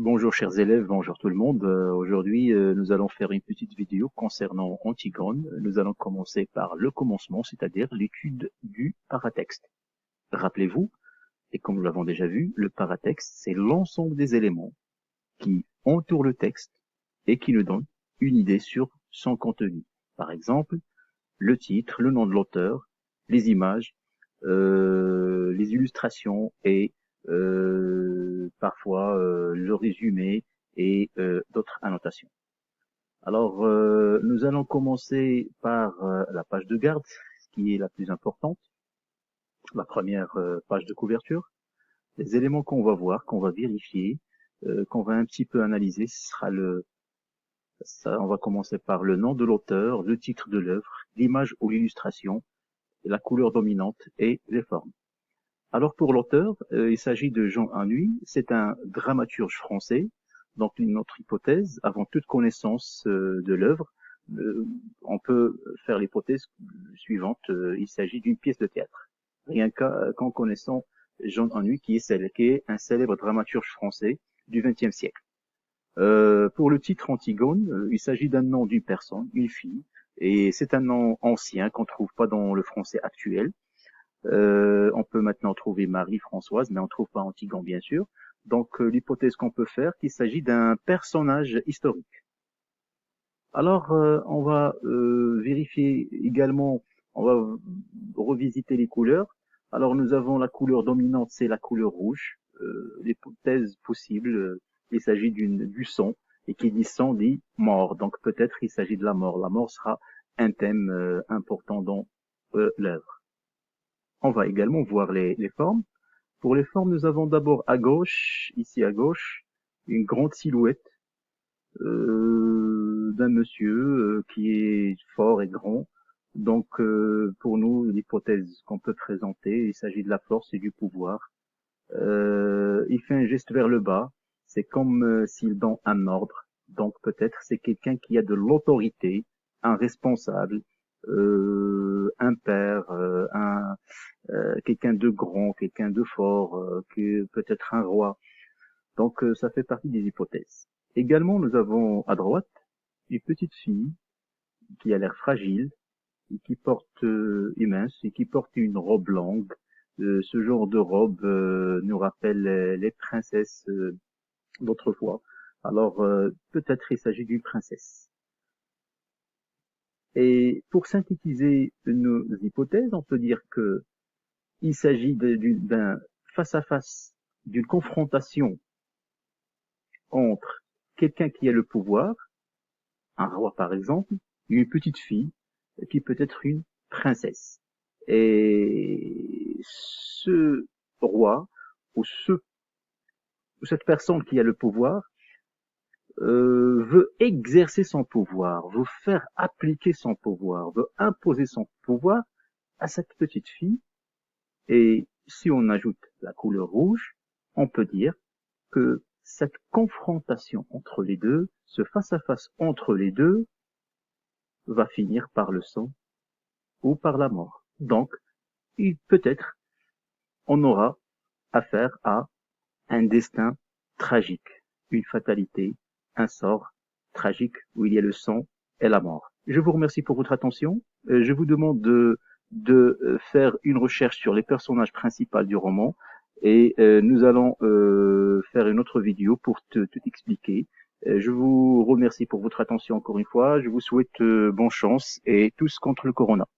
Bonjour chers élèves, bonjour tout le monde. Aujourd'hui, nous allons faire une petite vidéo concernant Antigone. Nous allons commencer par le commencement, c'est-à-dire l'étude du paratexte. Rappelez-vous, et comme nous l'avons déjà vu, le paratexte, c'est l'ensemble des éléments qui entourent le texte et qui nous donnent une idée sur son contenu. Par exemple, le titre, le nom de l'auteur, les images, les illustrations et parfois le résumé et d'autres annotations. Alors, nous allons commencer par la page de garde, qui est la plus importante, la première page de couverture. Les éléments qu'on va voir, qu'on va vérifier, qu'on va un petit peu analyser, ce sera on va commencer par le nom de l'auteur, le titre de l'œuvre, l'image ou l'illustration, la couleur dominante et les formes. Alors pour l'auteur, il s'agit de Jean Anouilh, c'est un dramaturge français, donc notre hypothèse, avant toute connaissance de l'œuvre, on peut faire l'hypothèse suivante, il s'agit d'une pièce de théâtre. Rien qu'en connaissant Jean Anouilh, qui est un célèbre dramaturge français du XXe siècle. Pour le titre Antigone, il s'agit d'un nom d'une personne, une fille, et c'est un nom ancien qu'on ne trouve pas dans le français actuel. On peut maintenant trouver Marie-Françoise, mais on ne trouve pas Antigone, bien sûr. Donc, l'hypothèse qu'on peut faire, qu'il s'agit d'un personnage historique. Alors, on va vérifier également, on va revisiter les couleurs. Alors, nous avons la couleur dominante, c'est la couleur rouge. L'hypothèse possible, il s'agit du sang, et qui dit sang dit mort. Donc, peut-être il s'agit de la mort. La mort sera un thème important dans l'œuvre. On va également voir les formes. Pour les formes, nous avons d'abord à gauche, ici à gauche, une grande silhouette d'un monsieur qui est fort et grand. Donc, pour nous, l'hypothèse qu'on peut présenter, il s'agit de la force et du pouvoir. Il fait un geste vers le bas. C'est comme s'il donne un ordre. Donc, peut-être c'est quelqu'un qui a de l'autorité, un responsable, un père, quelqu'un de grand, quelqu'un de fort, que peut-être un roi. Donc ça fait partie des hypothèses. Également, nous avons à droite une petite fille qui a l'air fragile et qui porte mince et qui porte une robe longue. Ce genre de robe nous rappelle les princesses d'autrefois. Alors peut-être il s'agit d'une princesse. Et pour synthétiser nos hypothèses, on peut dire que il s'agit d'un face-à-face, d'une confrontation entre quelqu'un qui a le pouvoir, un roi par exemple, et une petite fille qui peut être une princesse. Et ce roi ou cette personne qui a le pouvoir veut exercer son pouvoir, veut faire appliquer son pouvoir, veut imposer son pouvoir à cette petite fille. Et si on ajoute la couleur rouge, on peut dire que cette confrontation entre les deux, ce face-à-face entre les deux, va finir par le sang ou par la mort. Donc, peut-être, on aura affaire à un destin tragique, une fatalité, un sort tragique où il y a le sang et la mort. Je vous remercie pour votre attention. Je vous demande de faire une recherche sur les personnages principaux du roman et nous allons faire une autre vidéo pour tout expliquer. Je vous remercie pour votre attention encore une fois. Je vous souhaite bonne chance et tous contre le corona.